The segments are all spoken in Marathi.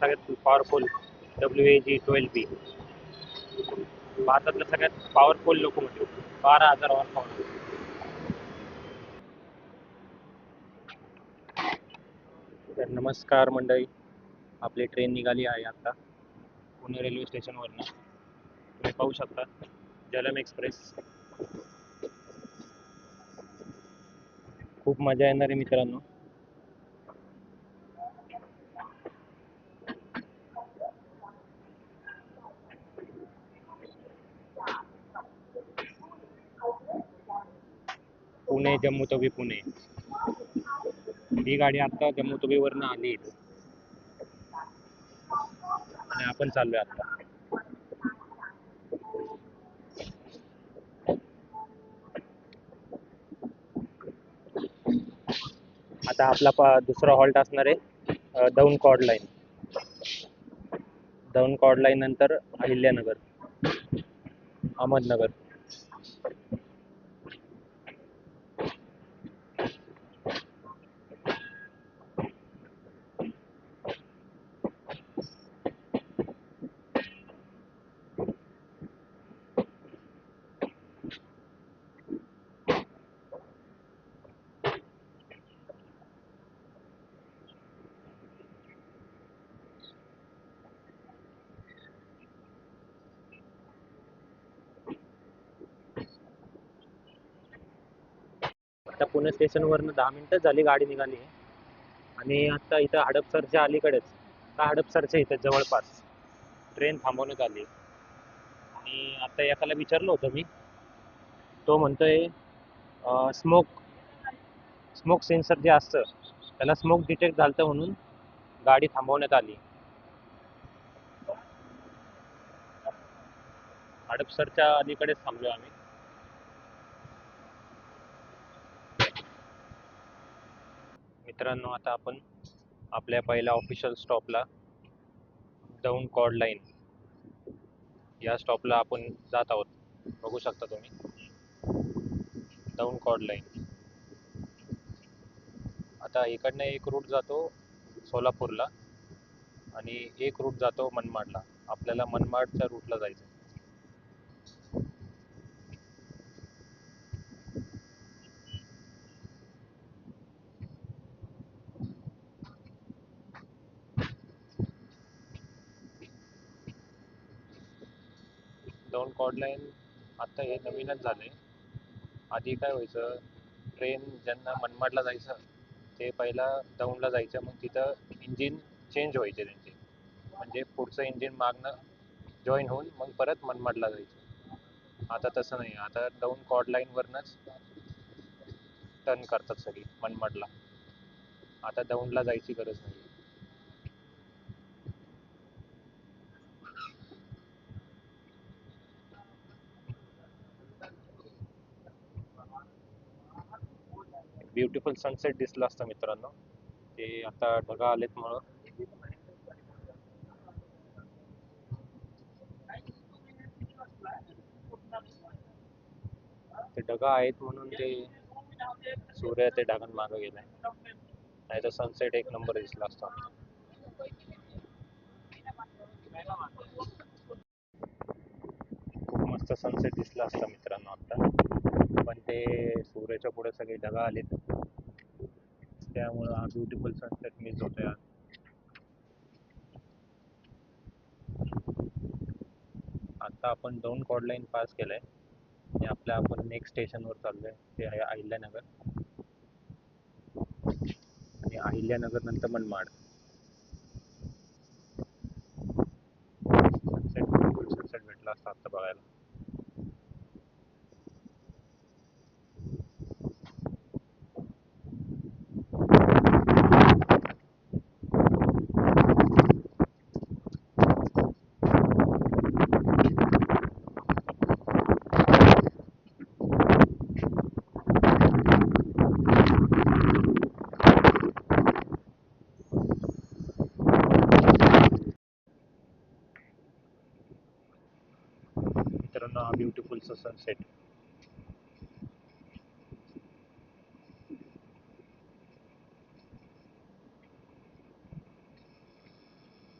सगळ्यात पॉवरफुल WAG-12B भारतातलं सगळ्यात पॉवरफुल लोकोमोटिव्ह 12,000 हॉर्स पॉवर. तर नमस्कार मंडळी, आपली ट्रेन निघाली आहे आता पुणे रेल्वे स्टेशनवरनं. तुम्ही पाहू शकता जलम एक्सप्रेस. खूप मजा येणार आहे मित्रांनो. पुणे जम्मू तवी पुणे, ही गाडी आता जम्मू तवीवरनं आली आणि आपण चाललोय आता. आता आपला दुसरा हॉल्ट असणार आहे Daund chord line. Daund chord line नंतर अहिल्यानगर, अहमदनगर. आता पुणे स्टेशनवरनं 10 मिनिटं झाली गाडी निघाली आहे आणि आता इथं हडपसरच्या अलीकडेच हडपसरच्या इथं जवळपास ट्रेन थांबवण्यात आली. आणि आता एकाला विचारलं होतं मी, तो म्हणतोय स्मोक सेन्सर जे असतं त्याला स्मोक डिटेक्ट झालं म्हणून गाडी थांबवण्यात आली. हडपसरच्या अलीकडेच थांबलो आम्ही. मित्रांनो, आता आपण आपल्या पहिल्या ऑफिशियल स्टॉपला दौंड कॉर्ड लाईन या स्टॉपला आपण जात आहोत. बघू शकता तुम्ही दौंड कॉर्ड लाईन. आता इकडनं एक रूट जातो सोलापूरला आणि एक रूट जातो मनमाडला. आपल्याला मनमाडच्या रूटला जायचं. दौंड कॉर्ड लाईन आता हे नवीनच झालंय. आधी काय व्हायचं, ट्रेन ज्यांना मनमाडला जायचं ते पहिला दौंडला जायचं, मग तिथं इंजिन चेंज व्हायचे त्यांचे, म्हणजे पुढचं इंजिन मागणं जॉईन होऊन मग परत मनमाडला जायचं. आता तसं नाही, आता दौंड कॉर्ड लाईनवरनंच टर्न करतात सगळी मनमाडला. आता दौंडला जायची गरज नाही. ब्युटिफुल सनसेट दिसला असता मित्रांनो, ते आता ढगा आलेत म्हणून ते ढगा आहेत म्हणून ते सूर्य ते ढगां मागं गेलाय, नाही तर सनसेट एक नंबर दिसला असता. खूप मस्त सनसेट दिसला असता मित्रांनो आता, पण ते सूर्याच्या पुढे सगळे ढगा आलेत त्यामुळं हा ब्युटिफुल सनसेट मिस होतोय. आता आपण दौंड कॉर्ड लाईन पास केलंय आणि आपण नेक्स्ट स्टेशनवर चाललोय, ते आहे अहिल्यानगर. आणि अहिल्यानगर नंतर मनमाड. सनसेट भेटला असता आता बघायला. Beautiful sunset.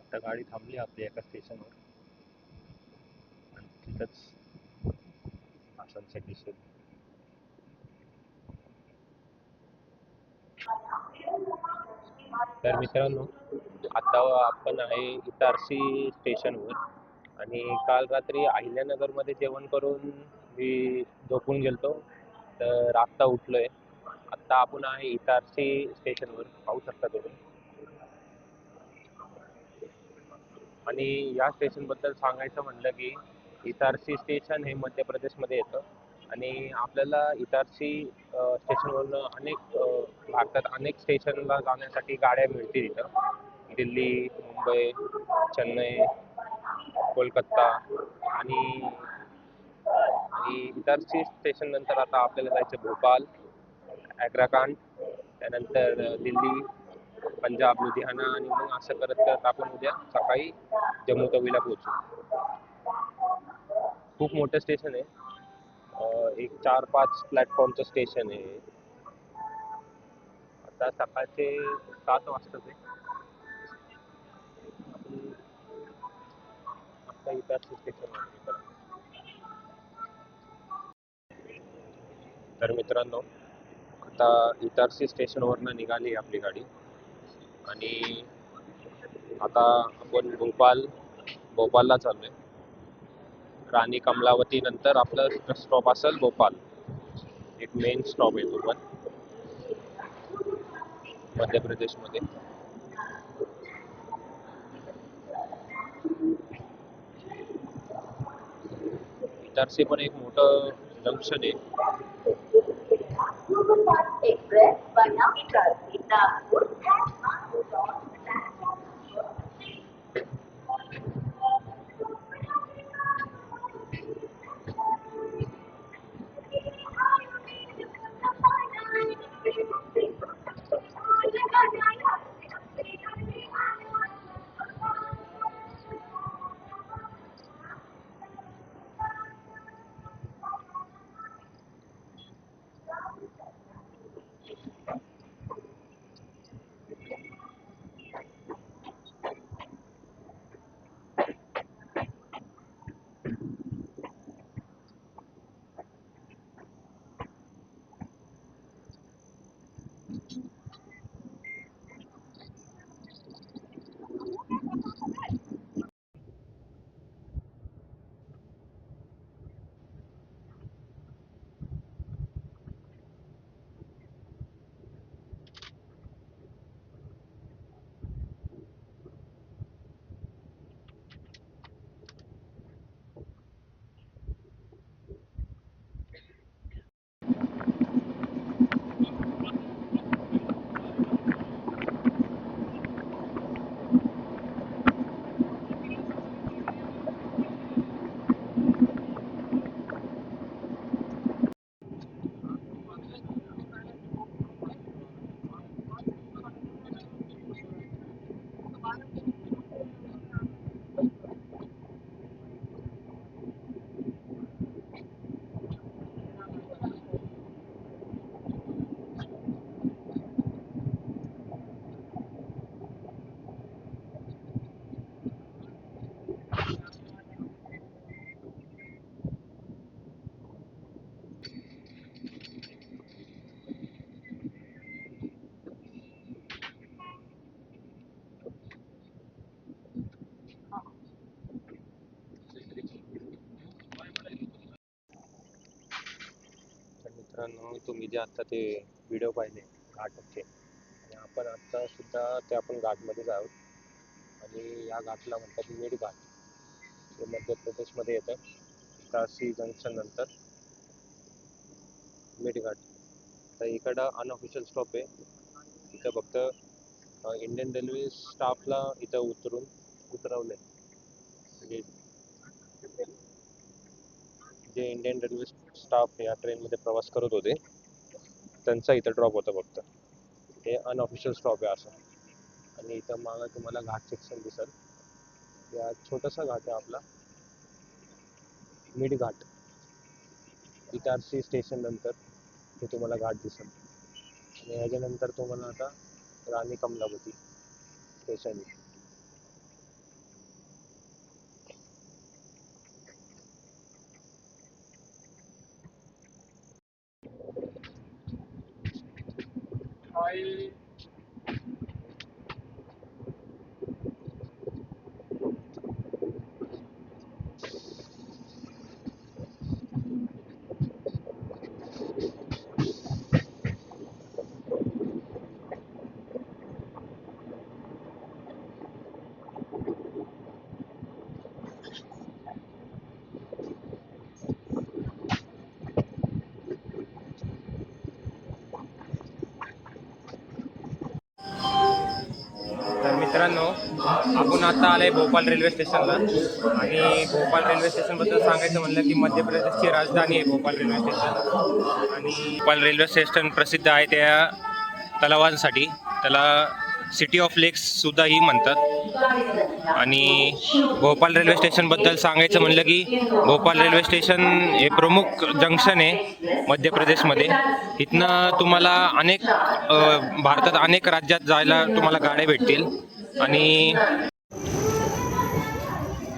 आता गाडी थांबली आपली एका स्टेशनवर आणि तिथंच हा सनसेट दिसेल. तर मित्रांनो, आता आपण आहे इटारसी स्टेशनवर आणि काल रात्री अहिल्यानगरमध्ये जेवण करून मी झोपून गेलतो. तर आत्ता उठलोय. आत्ता आपण आहे इटारसी स्टेशनवर, पाहू शकता तुम्ही. आणि या स्टेशनबद्दल सांगायचं म्हणलं की इटारसी स्टेशन हे मध्य प्रदेशमध्ये येतं आणि आपल्याला इटारसी स्टेशनवरून भारतात अनेक स्टेशनला जाण्यासाठी गाड्या मिळतील इथं. दिल्ली, मुंबई, चेन्नई, कोलकाता आणि आणि इटारसी स्टेशन नंतर आता आपल्याला जायचं भोपाल, ॲग्राकांड, त्यानंतर दिल्ली, पंजाब, लुधियाना आणि मग असं करत करत आपण उद्या सकाळी जम्मू तवीला पोहोचू. खूप मोठं स्टेशन आहे. एक 4-5 प्लॅटफॉर्मचं स्टेशन आहे. आता सकाळचे 7 वाजताच आहे. आपण आता इटारसी स्टेशनवर. तर मित्रांनो, आता इटारसी स्टेशनवरनं निघाली आपली गाडी आणि आता आपण भोपालला चाललोय. राणी कमलावती नंतर आपलं स्टॉप असेल भोपाल. एक मेन स्टॉप आहे तो पण मध्य प्रदेशमध्ये. इटारसी पण एक मोठं जंक्शन आहे. तर मित्रांनो, तुम्ही जे आता ते व्हिडिओ पाहिले घाटाचे आणि आपण आता सुद्धा ते आपण घाटमध्येच आहोत आणि या घाटला म्हणतात मिड घाट. हे मध्य प्रदेशमध्ये येतं. इटारसी जंक्शन नंतर मिड घाट. तर इकडं अनऑफिशियल स्टॉप आहे. इथं फक्त इंडियन रेल्वे स्टाफला इथं उतरवले. म्हणजे जे इंडियन रेल्वे स्टाफ या ट्रेनमध्ये प्रवास करत होते त्यांचा इथं ड्रॉप होता फक्त. हे अनऑफिशियल स्टॉप आहे असं. आणि इथं मागं तुम्हाला घाट सेक्शन दिसेल. या छोटासा घाट आहे आपला मिड घाट. इटारसी स्टेशन नंतर हे तुम्हाला घाट दिसेल आणि ह्याच्यानंतर तुम्हाला आता राणी कमलापती स्टेशन आहे. तर मित्रांनो, आपण आता आलोय भोपाळ रेल्वे स्टेशनला आणि भोपाळ रेल्वे स्टेशनबद्दल सांगायचं म्हणलं की मध्य प्रदेशची राजधानी आहे भोपाळ रेल्वे स्टेशन. आणि भोपाळ रेल्वे स्टेशन प्रसिद्ध आहे त्या तलावांसाठी. त्याला सिटी ऑफ लेक्स सुद्धाही म्हणतात. आणि भोपाळ रेल्वे स्टेशनबद्दल सांगायचं म्हणलं की भोपाळ रेल्वे स्टेशन हे प्रमुख जंक्शन आहे मध्य प्रदेशमध्ये. इथनं तुम्हाला भारतात अनेक राज्यात जायला तुम्हाला गाड्या भेटतील. आणि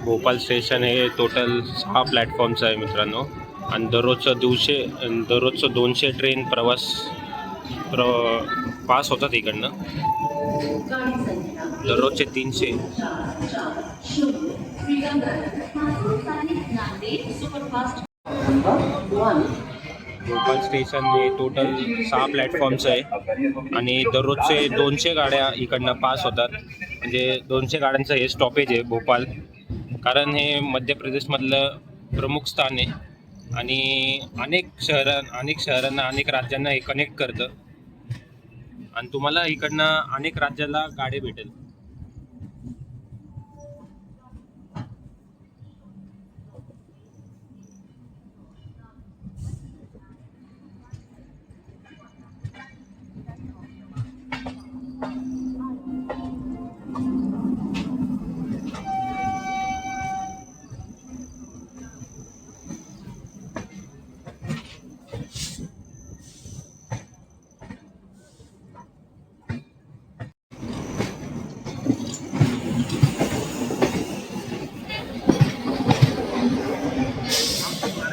भोपाळ स्टेशन हे टोटल 6 प्लॅटफॉर्मचं आहे मित्रांनो. आणि दररोजचं 200 ट्रेन पास होतात इकडनं. दररोजचे 300. भोपाळ स्टेशन हे टोटल 6 प्लॅटफॉर्मचं आहे आणि दररोजचे 200 गाड्या इकडनं पास होतात. म्हणजे 200 गाड्यांचं हे स्टॉपेज आहे भोपाळ. कारण हे मध्य प्रदेशमधलं प्रमुख स्थान आहे आणि अनेक शहरांना अनेक राज्यांना हे कनेक्ट करतं. आणि तुम्हाला इकडनं अनेक राज्याला गाडी भेटेल.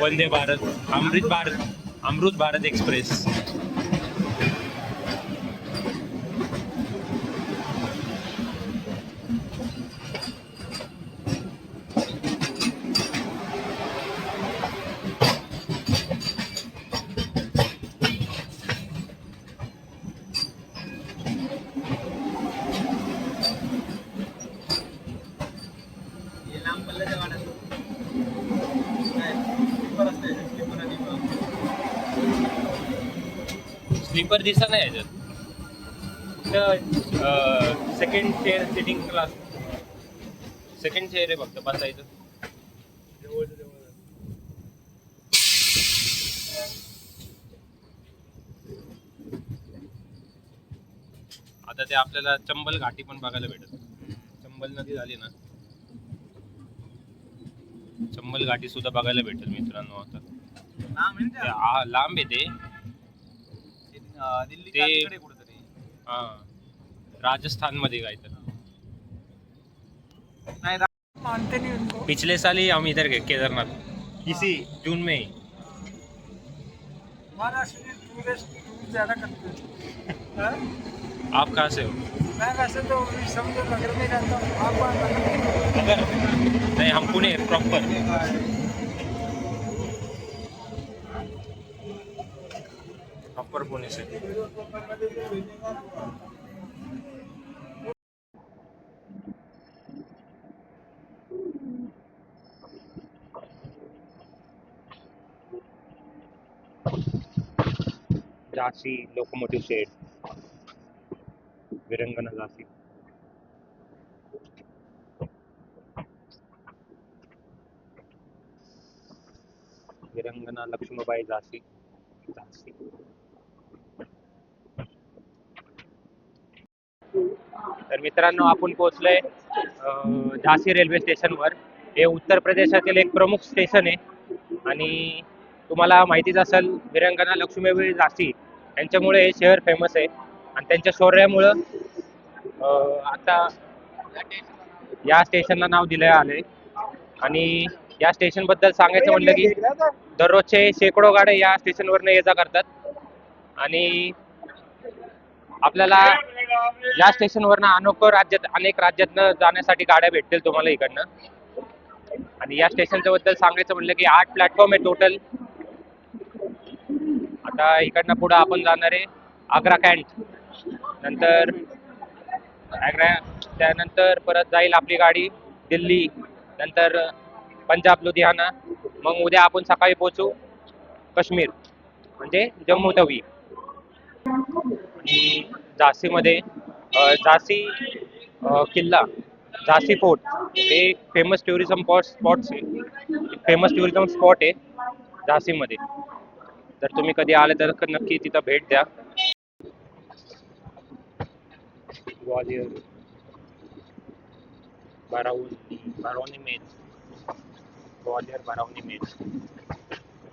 वंदे भारत, अमृत भारत एक्सप्रेस. स्लीपर दिसा नाही याच्यात. Second chair sitting class, second chair आहे फक्त बसायचं. आता ते आपल्याला चंबल घाटी पण बघायला भेटत. चंबल नदी झाली ना, चंबल घाटी सुद्धा बघायला भेटेल मित्रांनो. आता लांब आहे ते हा, राजस्थान मध्ये काय तर. मानते नहीं उनको। पिछले साल ही हम इधर गए केदारनाथ, इसी जून में ही. महाराष्ट्र में टूरिस्ट टूर ज़्यादा करते हैं। आप कहाँ से हो? मैं वैसे तो समझो नगर में रहता हूँ। आप कहाँ नगर? अगर नहीं, हम पुणे प्रॉपर. प्रॉपर पुणे से. Jhansi locomotive shed, Veerangana Jhansi. विरंगना लक्ष्मीबाई झांसी. तर मित्रांनो, आपण पोहोचलोय झांसी रेल्वे स्टेशनवर. हे उत्तर प्रदेशातील एक प्रमुख स्टेशन आहे आणि तुम्हाला माहितीच असेल, वीरांगना लक्ष्मीबाई झाशी यांच्यामुळे हे शहर फेमस आहे आणि त्यांच्या शौर्यामुळं आता या स्टेशनला नाव दिलं आलंय. आणि या स्टेशन बद्दल सांगायचं म्हणलं की दररोजचे शेकडो गाड्या या स्टेशनवरनं ये जा करतात आणि आपल्याला या स्टेशनवरनं अनेक राज्यातनं जाण्यासाठी गाड्या भेटतील तुम्हाला इकडनं. आणि या स्टेशनच्या बद्दल सांगायचं म्हणलं की 8 प्लॅटफॉर्म आहे टोटल. आता इकडनं पुढं आपण जाणार आहे आग्रा कॅन्ट, नंतर आग्रा, त्यानंतर परत जाईल आपली गाडी दिल्ली, नंतर पंजाब लुधियाना, मग उद्या आपण सकाळी पोहोचू काश्मीर म्हणजे जम्मू तवी. आणि झाशीमध्ये झाशी किल्ला, झाशी फोर्ट हे फेमस टुरिझम स्पॉट आहे झाशीमध्ये. जर तुम्ही कधी आले तर नक्की तिथं भेट द्या. ग्वालियर, बारावनी मेल, ग्वालियर बारावनी मेल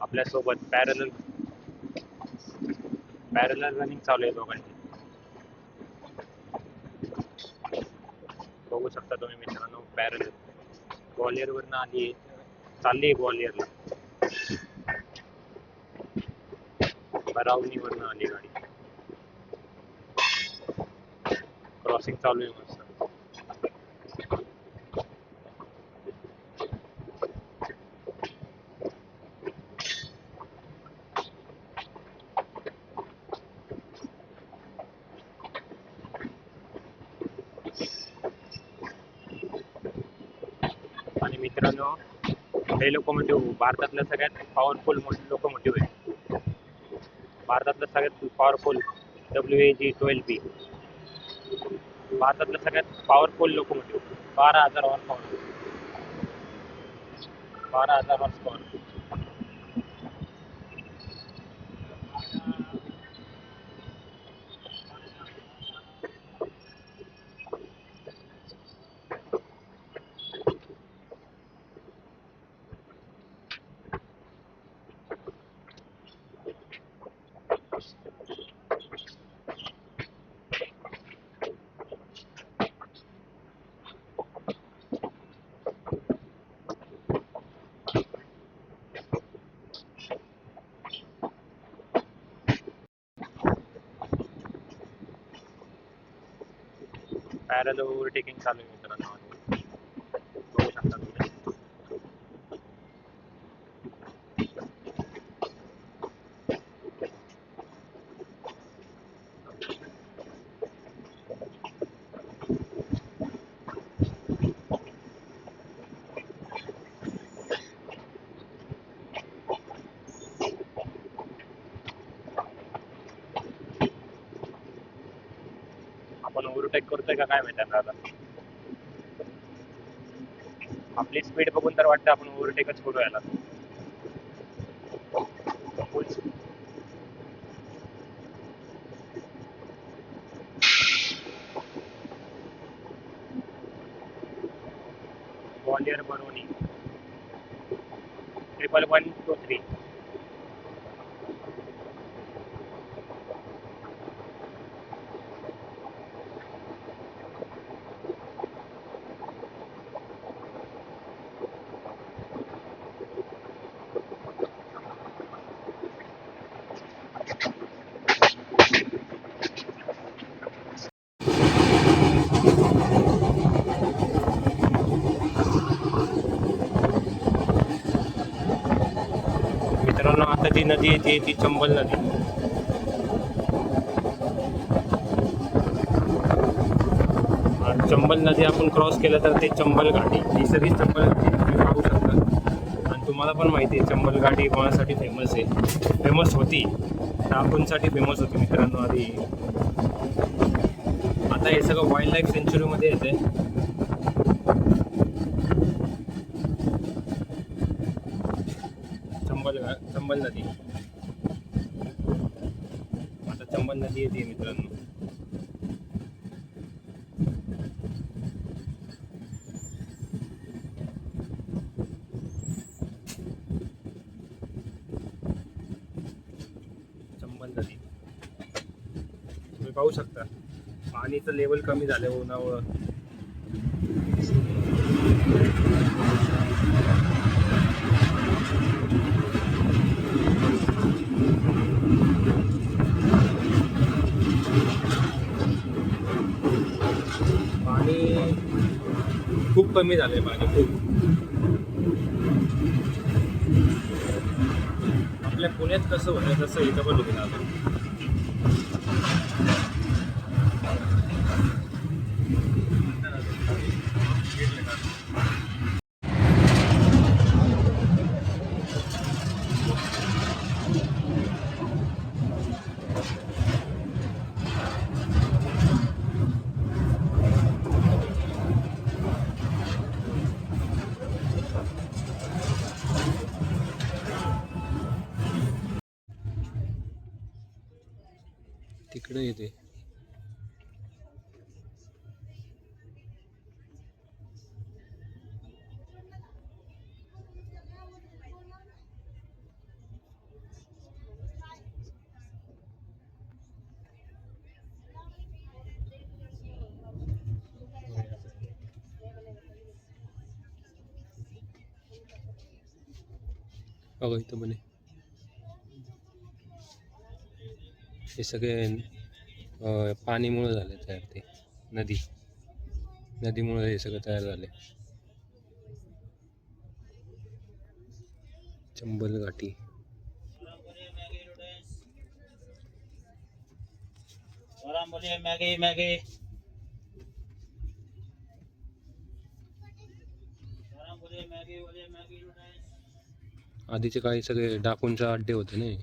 आपल्यासोबत पॅरलल रनिंग चालू आहे दोघांची. बघू शकता तुम्ही मित्रांनो, पॅरलल ग्वालियरवरनं आली, चालली ग्वालियरला, बारावनीवरनं आली गाडी. क्रॉसिंग चालू आहे मस्त. आणि मित्रांनो, हे लोकोमोटिव्ह भारतातलं सगळ्यात पॉवरफुल लोकोमोटिव्ह आहे. भारतातलं सगळ्यात पॉवरफुल WAG-12B, भारतातलं सगळ्यात powerful locomotive. 12,000 horse power, 12,000 horse power. पॅरल ओव्हरटेकिंग चालू आहे मित्रांनो, बघू शकता तुम्ही. आपण ओव्हरटेक करतोय का काय माहिती आता. आपली स्पीड बघून तर वाटतं आपण ओव्हरटेकच करू याला. ग्वालियर बरौनी 11123. मित्रांनो, आता जी नदी येते ती चंबल नदी. चंबल नदी आपण क्रॉस केलं तर ते चंबल घाटी, ही सगळी चंबल घाटी तुम्ही पाहू शकता. आणि तुम्हाला पण माहिती आहे चंबल घाटी कोणासाठी फेमस आहे. फेमस होती, टापूंसाठी फेमस होती मित्रांनो आधी. आता हे सगळं वाईल्ड लाईफ सेंच्युरीमध्ये येते. चंबल नदी, आता चंबल नदी येते मित्रांनो. पाहू शकता पाणीचं लेवल कमी झालं उन्हामुळं. पाणी खूप कमी झालंय, पाणी खूप. आपल्या पुण्यात कसं होतं तसं इथं पण होईल आता. तिकडे येते बघा इथं म्हणे हे सगळे पाणीमुळे झाले तयार. ते नदीमुळे हे सगळं तयार झाले. चंबल घाटी. आधीचे काही सगळे डाकूंचे अड्डे होते ना.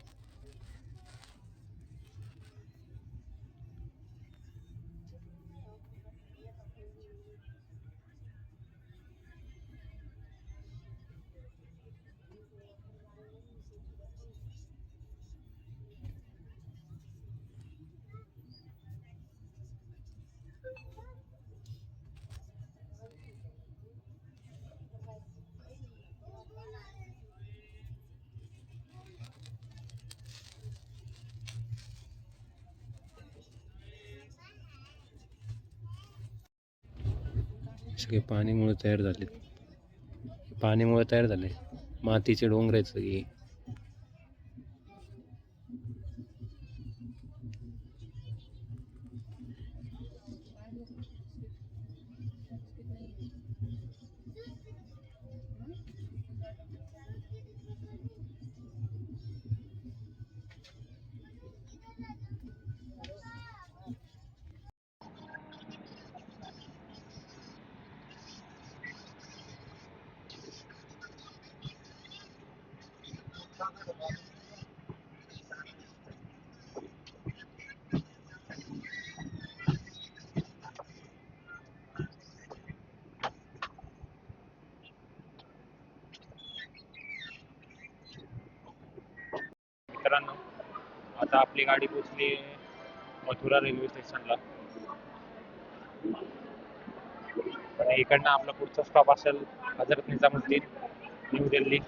सगळे पाणीमुळे तयार झाले. मातीचे डोंगर आहेत सगळे. मित्रांनो, आता आपली गाडी पोचली मथुरा रेल्वे स्टेशनला. आणि इकडनं आपला पुढचा स्टॉप असेल हजरत निजामुद्दीन, न्यू दिल्ली.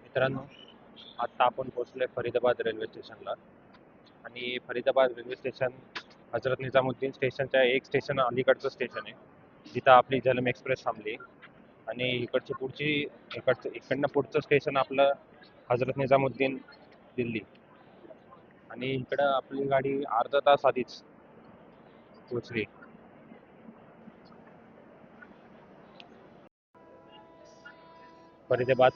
मित्रांनो आता आपण पोहोचलोय फरीदाबाद रेल्वे स्टेशनला. आणि फरीदाबाद रेल्वे स्टेशन हजरत निजामुद्दीन स्टेशनच्या एक स्टेशन अलीकडचं स्टेशन आहे, जिथं आपली जलम एक्सप्रेस थांबली. आणि इकडनं पुढचं स्टेशन आपलं हजरत निजामुद्दीन दिल्ली. आणि इकडं आपली गाडी अर्धा तास आधीच पोचली. फरीदाबाद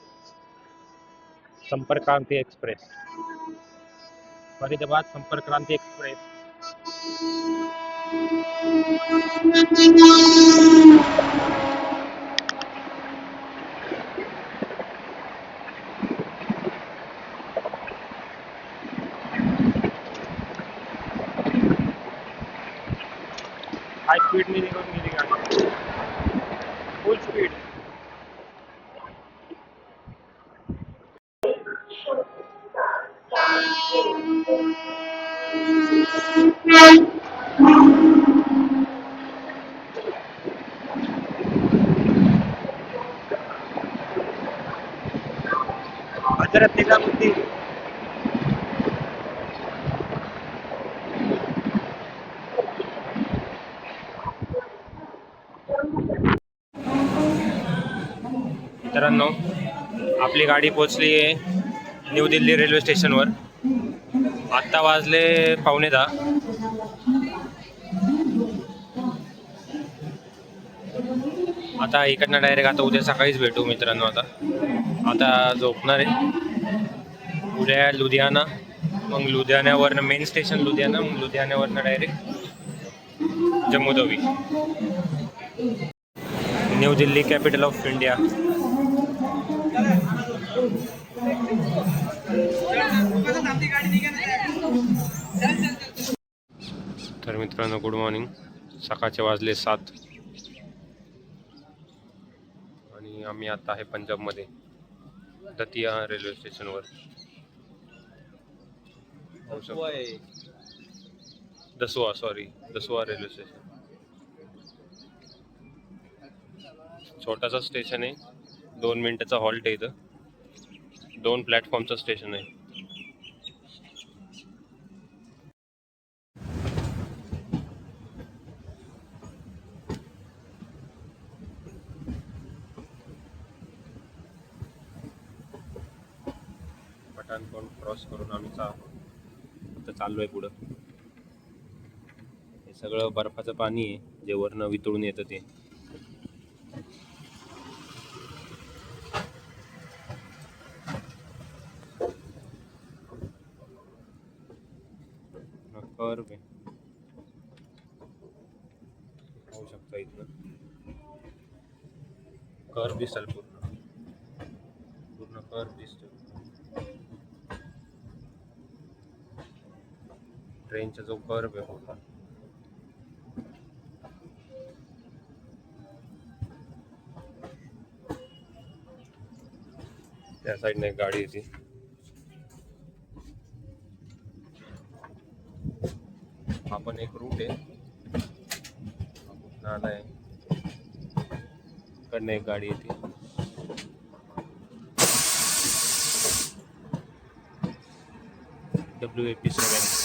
संपर्क क्रांती एक्सप्रेस. फरीदाबाद संपर्क क्रांती एक्सप्रेस. हाय स्पीडने निघून गेली गाडी, फुल स्पीड. हजरत निजामुद्दीन. मित्रांनो, आपली गाडी पोचली आहे न्यू दिल्ली रेल्वे स्टेशनवर. आत्ता वाजले 9:15. आता इकडनं डायरेक्ट आता उद्या सकाळीच भेटू मित्रांनो. आता झोपणार आहे. उद्या लुधियाना, मग लुधियाण्यावरनं मेन स्टेशन लुधियाना, मग लुधियाण्यावरनं direct Jammu Tawi. New Delhi capital of India. तर मित्रांनो, गुड मॉर्निंग. सकाळचे वाजले 7 आणि आम्ही आता आहे पंजाबमध्ये दतिया रेल्वे स्टेशनवर. दसवा रेल्वे स्टेशन. छोटासा स्टेशन आहे, 2 मिनिटाचा हॉल्ट आहे इथं. 2 प्लॅटफॉर्मचं स्टेशन आहे. पठाणकोट क्रॉस करून आम्ही आता चाललो आहे पुढं. हे सगळं बर्फाचं पाणी आहे जे वरनं वितळून येतं ते. कर्व आहे, पाहू शकता इथनं कर्व दिसल, पूर्ण कर्व दिसतो. ट्रेनचा जो कर्व आहे पूर्ण. त्या साईडने एक गाडी येते. हा पण एक रूट आहे. आलाय, इकडनं एक गाडी येते. WAP7.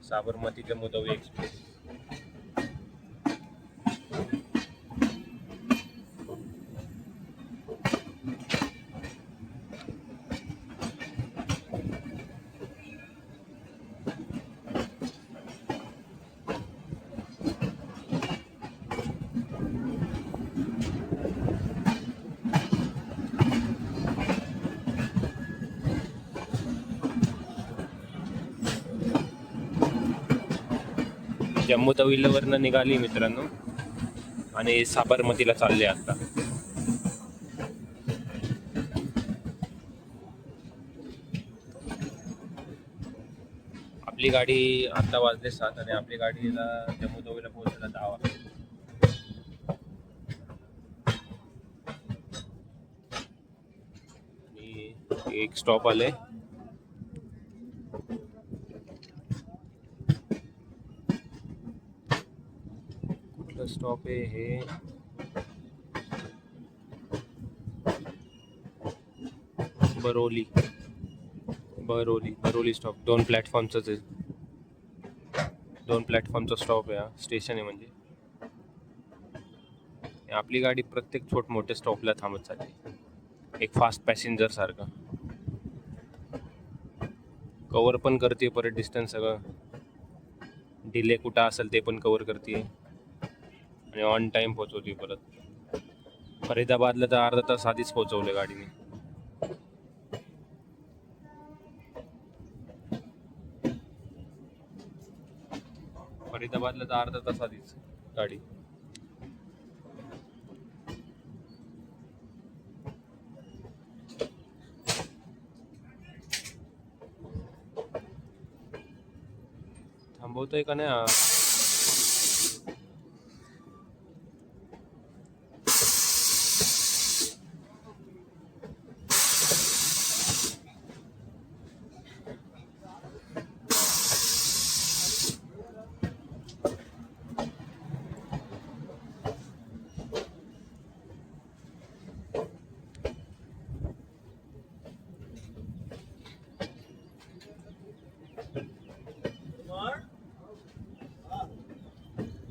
साबरमती जम्मू तवी एक्सप्रेस. जम्मू तवीवरनं निघाली मित्रांनो आणि साबरमतीला चालले आता. आपली गाडी आता वाजले 7 आणि आपली गाडीला जम्मू तवीला पोहोचायला 10 वाजता. आणि एक स्टॉप आले. स्टॉप आहे हे बरोली स्टॉप. 2 प्लॅटफॉर्मचंच आहे. 2 प्लॅटफॉर्मचा स्टॉप आहे हा. स्टेशन आहे म्हणजे. आपली गाडी प्रत्येक मोठ्या स्टॉपला थांबत चालली, एक फास्ट पॅसेंजर सारखं. कव्हर पण करते परत डिस्टन्स सगळं. डिले कुठं असेल ते पण कव्हर करते आणि ऑन टाइम पोहोचवते. परत फरीदाबादला तर अर्धा तास आधीच पोहोचवलं गाडीने. फरीदाबादला तर अर्धा तास आधीच गाडी. थांबवतोय का नाही हा?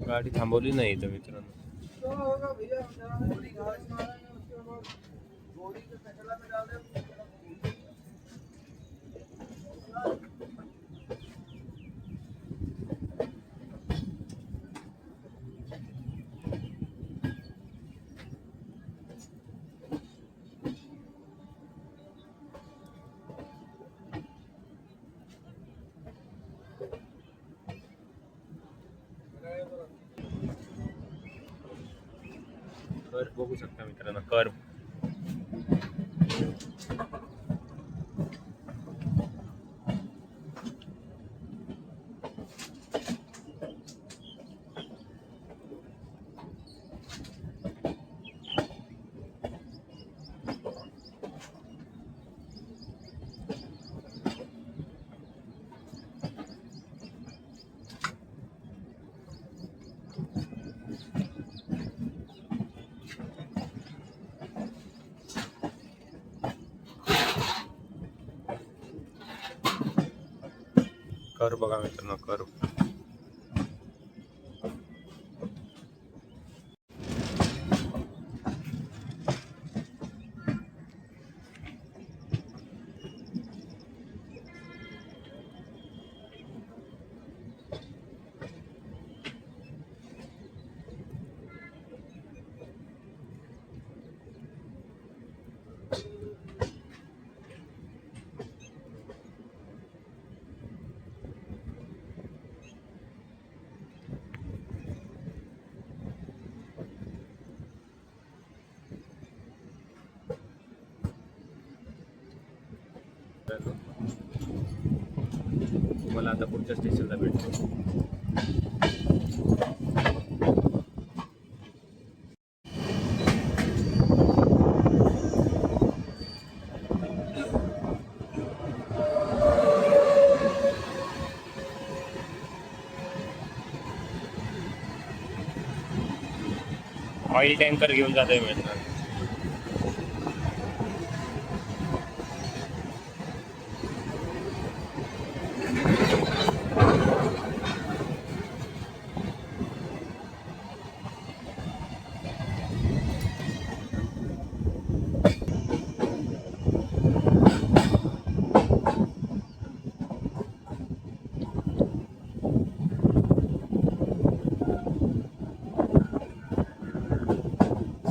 गाडी थांबवली नाही इथं मित्रांनो. कर्व बघू शकता मित्रांनो, कर्व. कर्व बघा मित्रांनो, कर्व. तुम्हाला आता पुढच्या स्टेशनला भेटतो. ऑइल टँकर घेऊन जातोय मित्रांनो.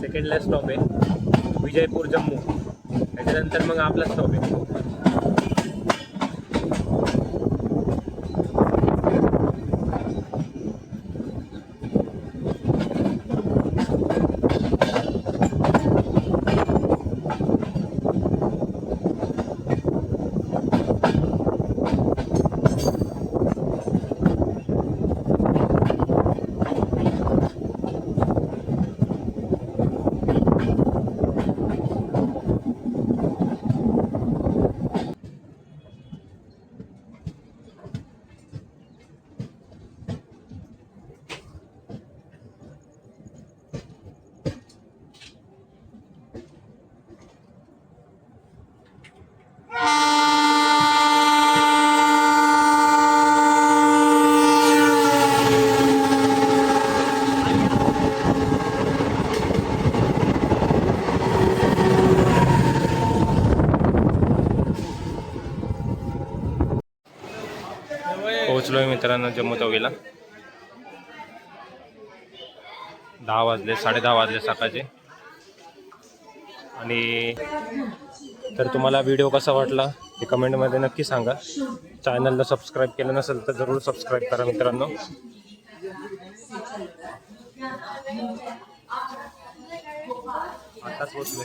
सेकंडला स्टॉप आहे विजयपूर जम्मू. त्याच्यानंतर मग आपला स्टॉप आहे. पोहोचलोय मित्रांनो जम्मू तावीला. 10 वाजले, 10:30 वाजले सकाळचे. आणि तर तुम्हाला व्हिडिओ कसा वाटला हे कमेंटमध्ये नक्की सांगा. चॅनलला सबस्क्राईब केलं नसेल तर जरूर सबस्क्राईब करा मित्रांनो. आताच पोहोचलोय.